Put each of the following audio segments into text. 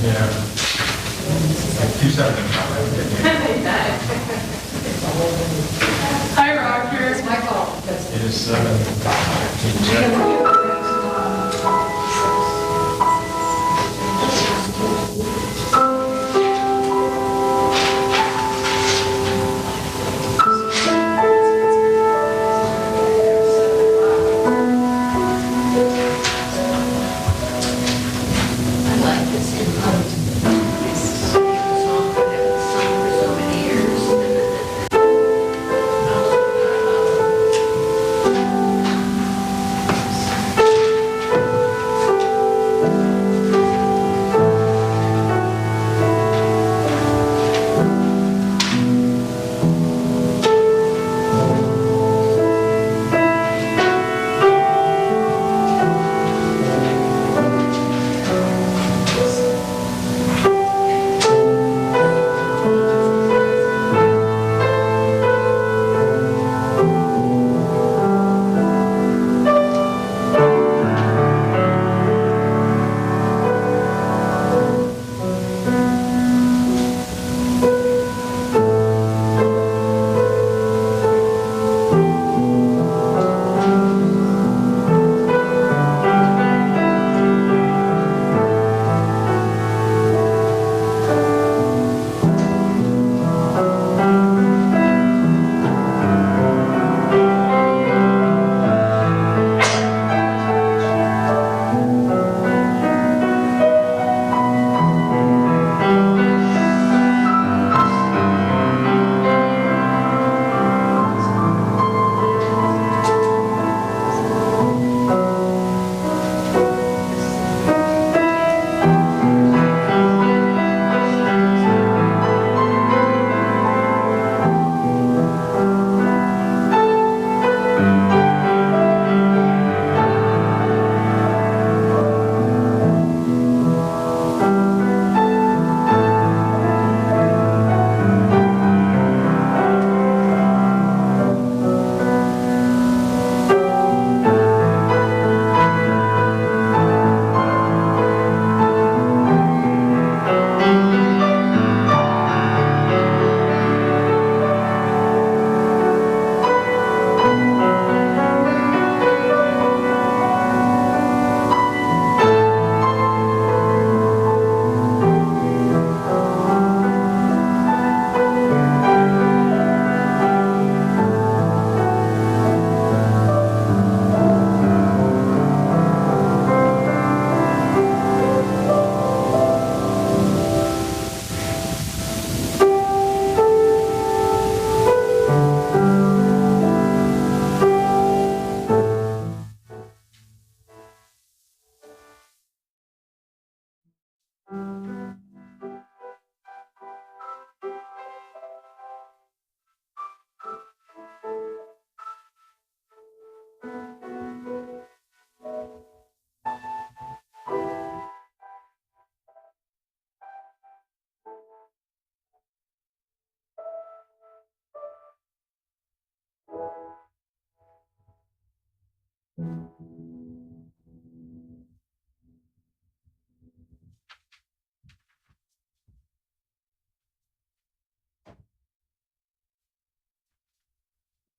Yeah. Like 2 seconds. Hi, Roger. It's my fault. It is 7:15.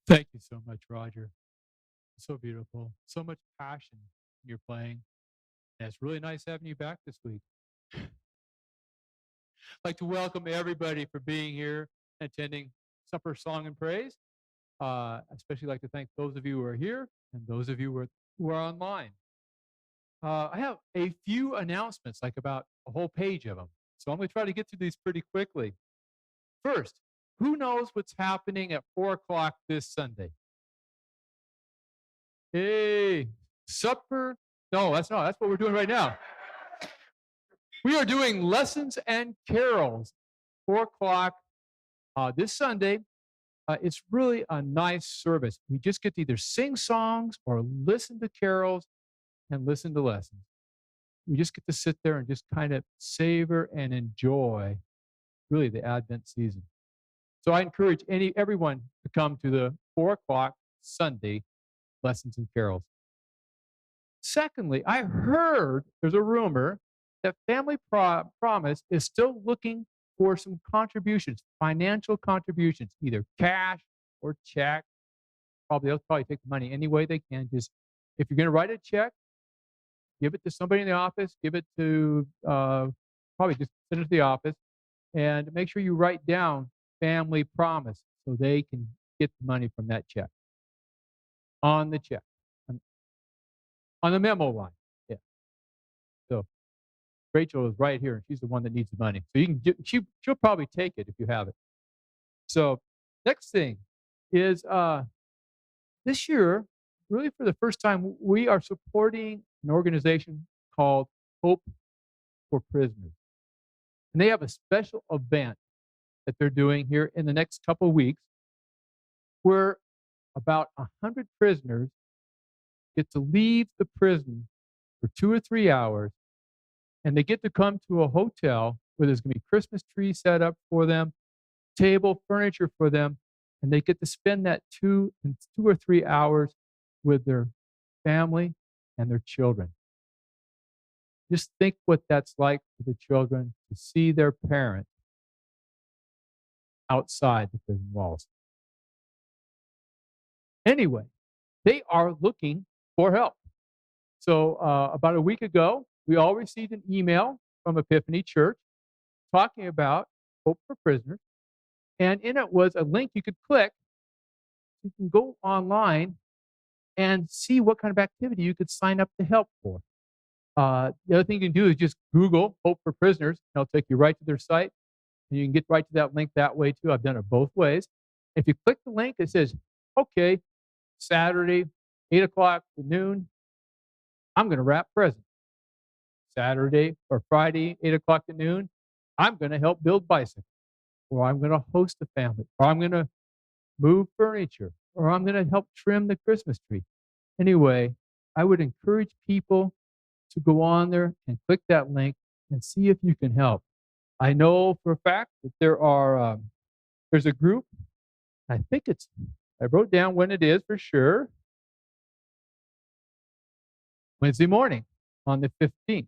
Thank you so much, Roger. So beautiful. So much passion you're playing. And it's really nice having you back this week. I'd like to welcome everybody for being here, attending Supper Song and Praise. Especially like to thank those of you who are here and those of you who are online. I have a few announcements, like about a whole page of them. So I'm going to try to get through these pretty quickly. First, who knows what's happening at 4 o'clock this Sunday? Hey, supper. No, that's not. That's what we're doing right now. We are doing lessons and carols, 4 o'clock this Sunday. It's really a nice service. We just get to either sing songs or listen to carols and listen to lessons. We just get to sit there and just kind of savor and enjoy really the Advent season. So I encourage everyone to come to the 4 o'clock Sunday lessons and carols. Secondly, I heard there's a rumor that Family Promise is still looking for some contributions, financial contributions, either cash or check. They'll probably take the money any way they can. Just if you're going to write a check, give it to somebody in the office. Give it to probably just send it to the office, and make sure you write down Family Promise so they can get the money from that check on the check on the memo line. Yeah. So Rachel is right here, and she's the one that needs the money. So you can she'll probably take it if you have it. So next thing is this year, really for the first time, we are supporting an organization called Hope for Prisoners. And they have a special event that they're doing here in the next couple of weeks where about 100 prisoners get to leave the prison for 2 or 3 hours, and they get to come to a hotel where there's going to be Christmas trees set up for them, table, furniture for them, and they get to spend that 2 or 3 hours with their family and their children. Just think what that's like for the children to see their parents outside the prison walls. Anyway, they are looking for help. So about a week ago, we all received an email from Epiphany Church talking about Hope for Prisoners. And in it was a link you could click. You can go online and see what kind of activity you could sign up to help for. The other thing you can do is just Google Hope for Prisoners. It'll take you right to their site. And you can get right to that link that way too. I've done it both ways. If you click the link, it says, okay, Saturday, 8 o'clock to noon, I'm going to wrap presents. Saturday or Friday, 8 o'clock to noon, I'm going to help build bicycles. Or I'm going to host a family. Or I'm going to move furniture. Or I'm going to help trim the Christmas tree. Anyway, I would encourage people to go on there and click that link and see if you can help. I know for a fact that there's a group. I wrote down when it is for sure. Wednesday morning on the 15th.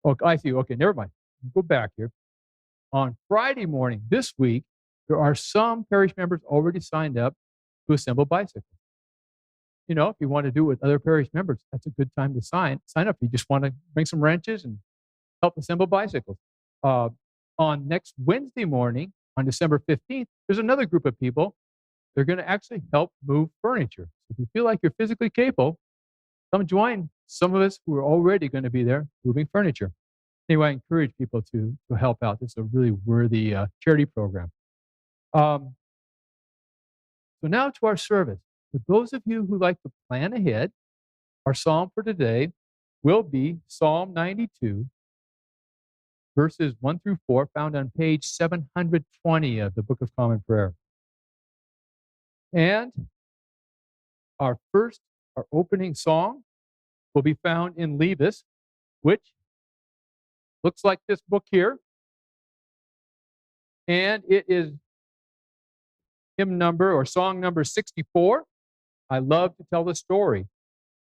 Oh, I see. Okay, never mind. Go back here. On Friday morning this week, there are some parish members already signed up to assemble bicycles. You know, if you want to do it with other parish members, that's a good time to sign up. You just want to bring some wrenches and help assemble bicycles. On next Wednesday morning, on December 15th, there's another group of people. They're going to actually help move furniture. So if you feel like you're physically capable, come join some of us who are already going to be there moving furniture. Anyway, I encourage people to help out. This is a really worthy charity program. So now to our service. For those of you who like to plan ahead, our psalm for today will be Psalm 92, verses 1 through 4, found on page 720 of the Book of Common Prayer. And our opening song will be found in Levis, which looks like this book here. And it is hymn number or song number 64. I love to tell the story.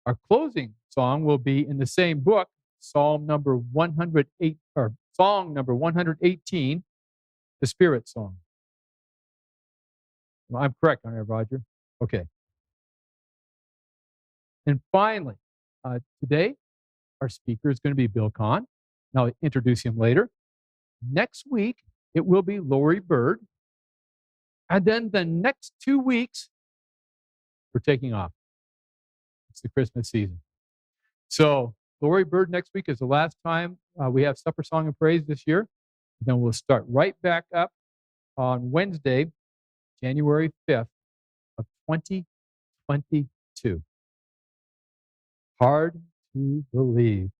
Our closing song will be in the same book, Psalm number 108 or song number 118, the Spirit Song. Well, I'm correct, aren't I, Roger? Okay. And finally, today, our speaker is going to be Bill Kahn. And I'll introduce him later. Next week, it will be Lori Bird. And then the next 2 weeks, we're taking off. It's the Christmas season. So Lori Bird next week is the last time we have Supper Song and Praise this year. Then we'll start right back up on Wednesday, January 5th of 2022. Hard to believe.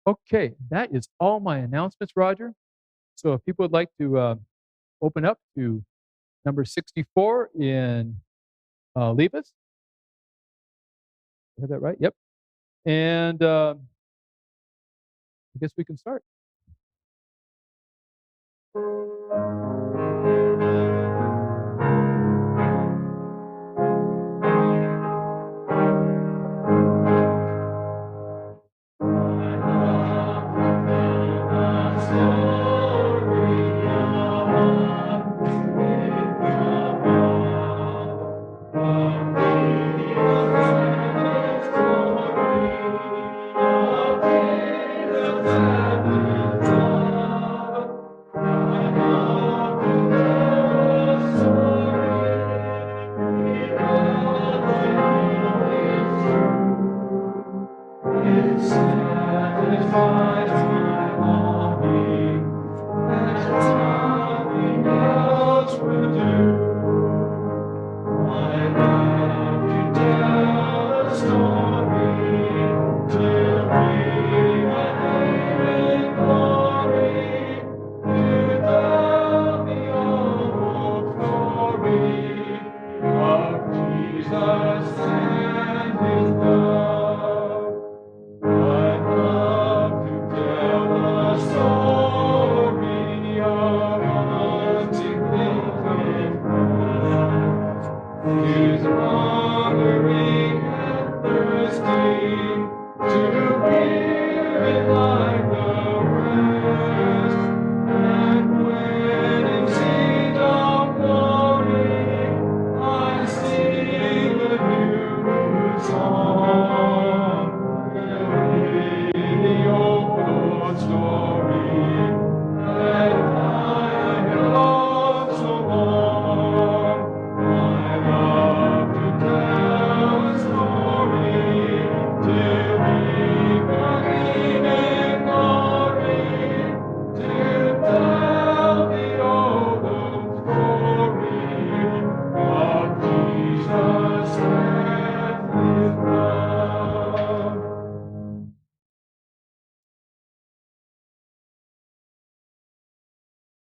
Okay, that is all my announcements, Roger. So if people would like to open up to number 64 in Levis. Is that right? Yep. And I guess we can start.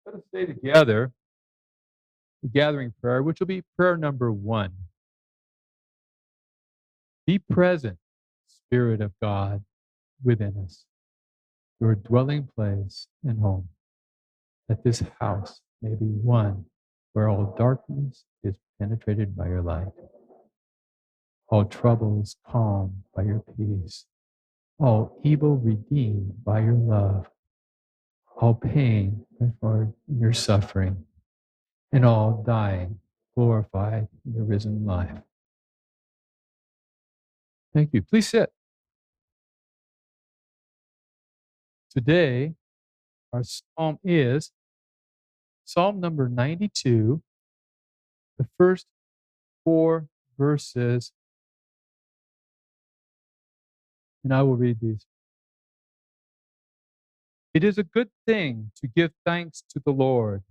Let us say together the gathering prayer, which will be prayer number 1. Be present, Spirit of God, within us, your dwelling place and home, that this house may be one where all darkness is penetrated by your light, all troubles calmed by your peace, all evil redeemed by your love, all pain for your suffering, and all dying glorified in your risen life. Thank you. Please sit. Today, our psalm is Psalm number 92, the first 4 verses, and I will read these. It is a good thing to give thanks to the Lord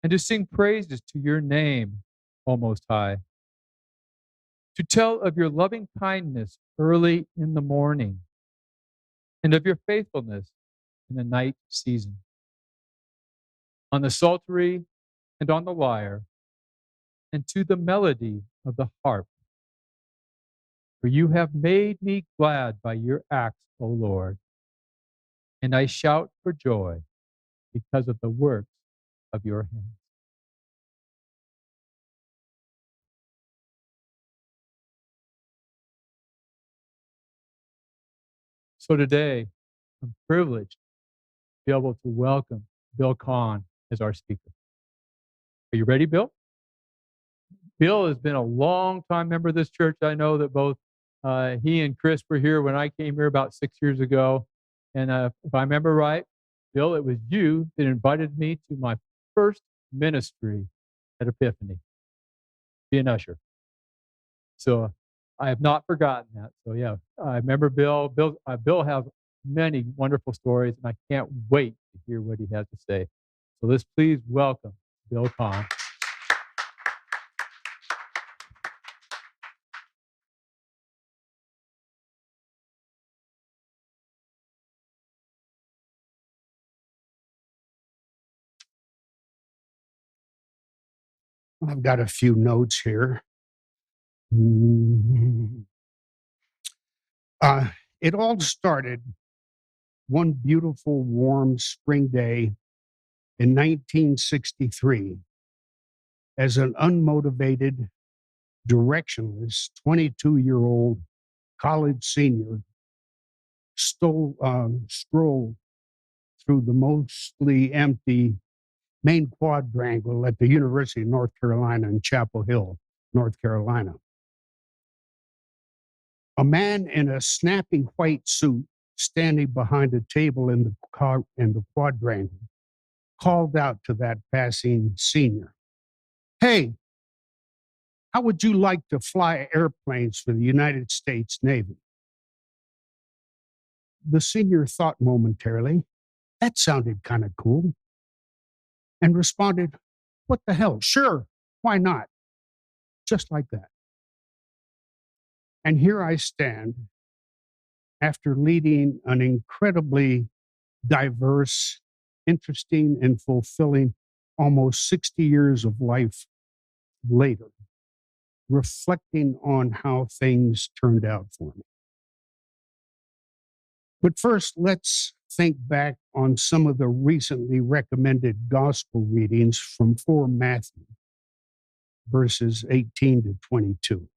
and to sing praises to your name, O Most High, to tell of your loving kindness early in the morning and of your faithfulness in the night season. On the psaltery and on the lyre, and to the melody of the harp. For you have made me glad by your acts, O Lord, and I shout for joy because of the works of your hands. So today, I'm privileged to be able to welcome Bill Kahn as our speaker. Are you ready, Bill? Bill has been a long-time member of this church. I know that both he and Chris were here when I came here about 6 years ago. And if I remember right, Bill, it was you that invited me to my first ministry at Epiphany, be an usher. So I have not forgotten that. So yeah, I remember Bill. Bill has many wonderful stories, and I can't wait to hear what he has to say. So let's please welcome Bill Kahn. I've got a few notes here. It all started one beautiful, warm spring day in 1963 as an unmotivated, directionless 22-year-old college senior strolled through the mostly empty main quadrangle at the University of North Carolina in Chapel Hill, North Carolina. A man in a snappy white suit standing behind a table in the quadrangle called out to that passing senior, "Hey, how would you like to fly airplanes for the United States Navy?" the senior thought momentarily, that sounded kind of cool, and responded, "What the hell? Sure, why not?" Just like that. And here I stand after leading an incredibly diverse, interesting, and fulfilling almost 60 years of life later, reflecting on how things turned out for me. But first, let's think back on some of the recently recommended gospel readings from 4 Matthew, verses 18 to 22.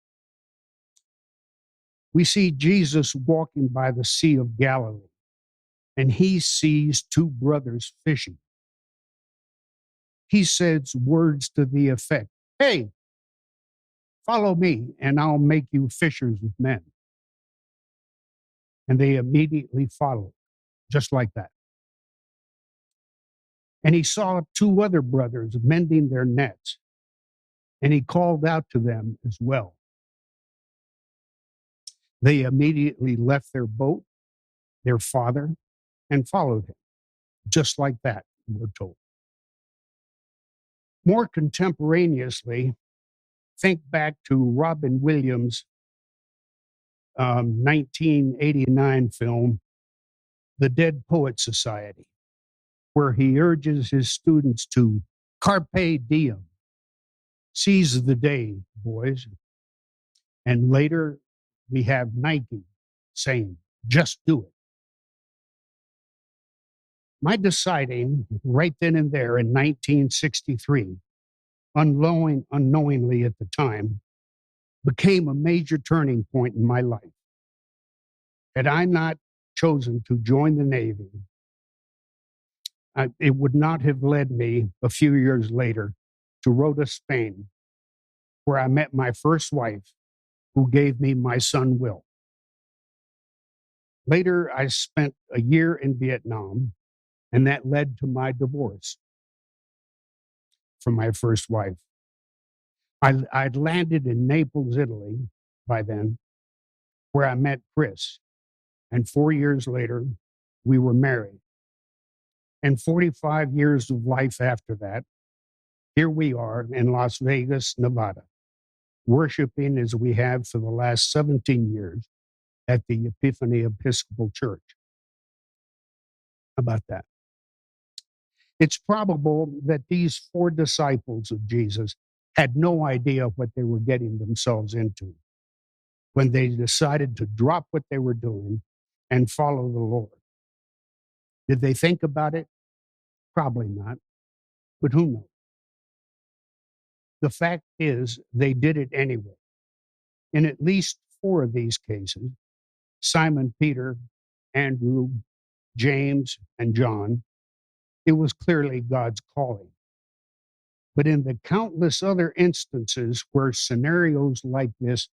We see Jesus walking by the Sea of Galilee, and he sees 2 brothers fishing. He says words to the effect, "Hey, follow me, and I'll make you fishers of men." And they immediately followed, just like that. And he saw 2 other brothers mending their nets, and he called out to them as well. They immediately left their boat, their father, and followed him, just like that, we're told. More contemporaneously, think back to Robin Williams' 1989 film, The Dead Poet Society, where he urges his students to carpe diem, seize the day, boys. And later, we have Nike saying, just do it. My deciding right then and there in 1963, unknowingly at the time, became a major turning point in my life. Had I not chosen to join the Navy, it would not have led me a few years later to Rota, Spain, where I met my first wife, who gave me my son, Will. Later, I spent a year in Vietnam, and that led to my divorce from my first wife. I'd landed in Naples, Italy by then, where I met Chris. And 4 years later, we were married. And 45 years of life after that, here we are in Las Vegas, Nevada, worshiping as we have for the last 17 years at the Epiphany Episcopal Church. How about that? It's probable that these 4 disciples of Jesus had no idea what they were getting themselves into when they decided to drop what they were doing and follow the Lord. Did they think about it? Probably not, but who knows? The fact is, they did it anyway. In at least 4 of these cases, Simon Peter, Andrew, James, and John, it was clearly God's calling. But in the countless other instances where scenarios like this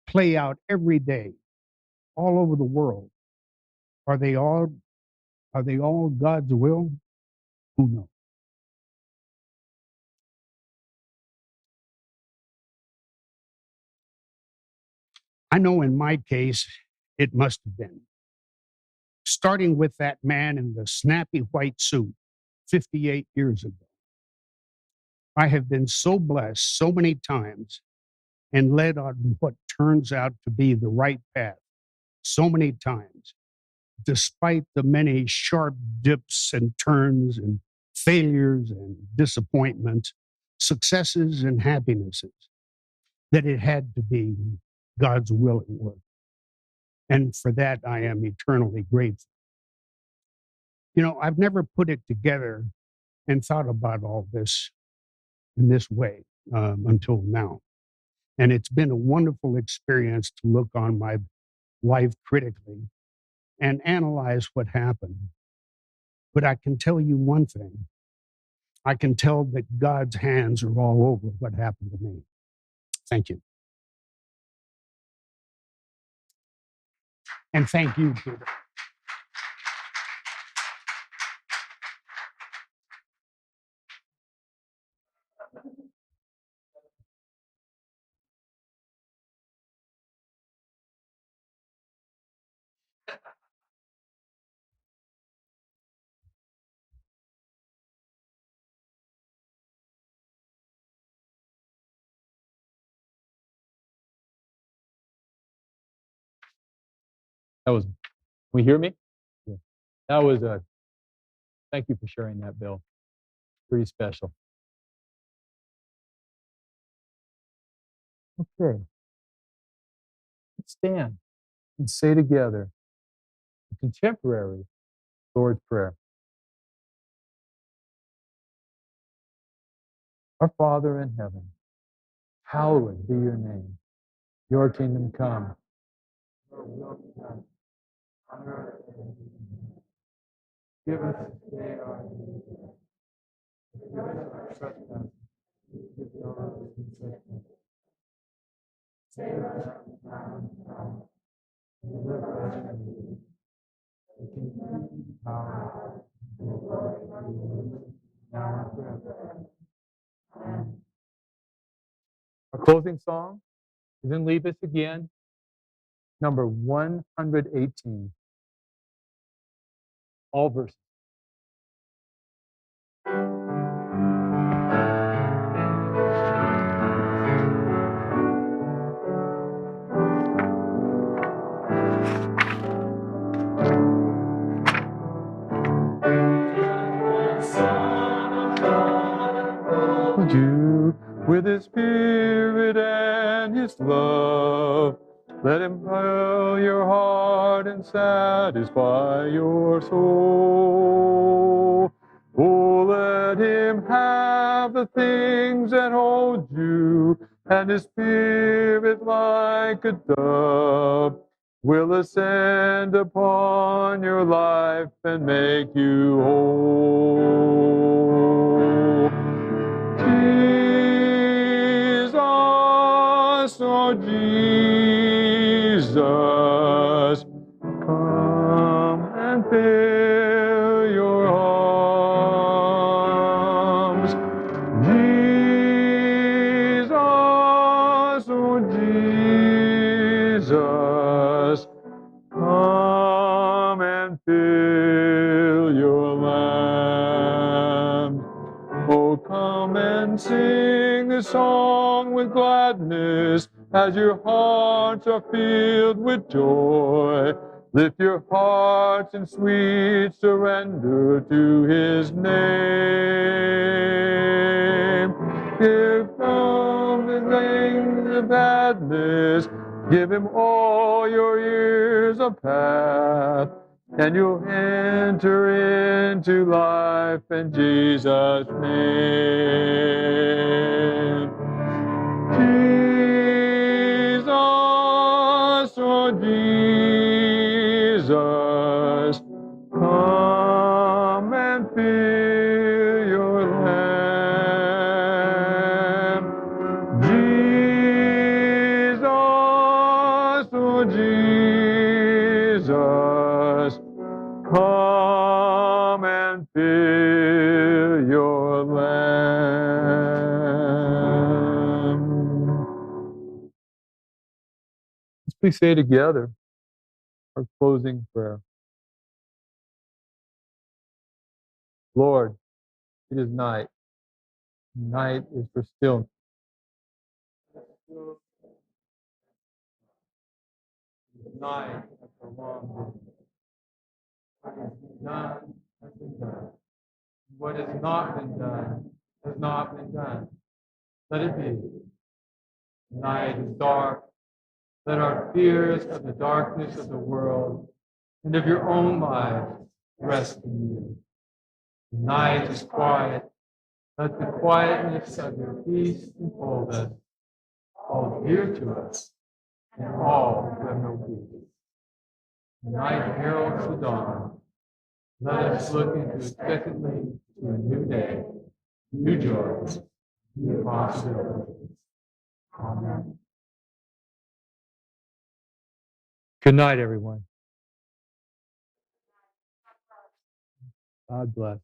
play out every day, all over the world, are they all God's will? Who knows? I know in my case, it must have been. Starting with that man in the snappy white suit 58 years ago. I have been so blessed so many times and led on what turns out to be the right path so many times, despite the many sharp dips and turns and failures and disappointments, successes and happinesses, that it had to be God's will at work. And for that, I am eternally grateful. You know, I've never put it together and thought about all this in this way until now. And it's been a wonderful experience to look on my life critically and analyze what happened. But I can tell you one thing. I can tell that God's hands are all over what happened to me. Thank you. And thank you, Peter. That was, can we hear me? Yeah. That was a, thank you for sharing that, Bill. Pretty special. Okay. Let's stand and say together the contemporary Lord's Prayer. Our Father in heaven, hallowed be your name. Your kingdom come. Your will be done on earth as it is in heaven. Give us this day our daily bread. Forgive us our trespasses. Forgive those who trespass. Save us from the time of trouble. Deliver us from evil. The kingdom, power, and the glory forever. Now and forever. Amen. Our closing song is in Leave Us Again, number 118. All verses. You with His Spirit and His love, let Him fill your heart and satisfy your soul. Oh, let Him have the things that hold you, and His Spirit like a dove will ascend upon your life and make you whole. Jesus, oh Jesus, come and fill your arms. Jesus, oh Jesus, come and fill your land. Oh, come and sing the song with gladness as your hearts are filled with joy. Lift your hearts in sweet surrender to His name. Here come the wings of gladness. Give Him all your ears a path, and you'll enter into life in Jesus' name. Jesus, oh Jesus, come and fill your land. Jesus, oh Jesus, come and fill your land. Let's please say together our closing prayer. Lord, it is night. Night is for stillness. Night after a long day. What has been done has been done. What has not been done has not been done. Let it be. Night is dark. Let our fears of the darkness of the world and of your own lives rest in you. The night is quiet. Let the quietness of your peace enfold us, all dear to us, and all who have no peace. The night heralds the dawn. Let us look into expectantly to a new day, new joys, new possibilities. Amen. Good night, everyone. God bless.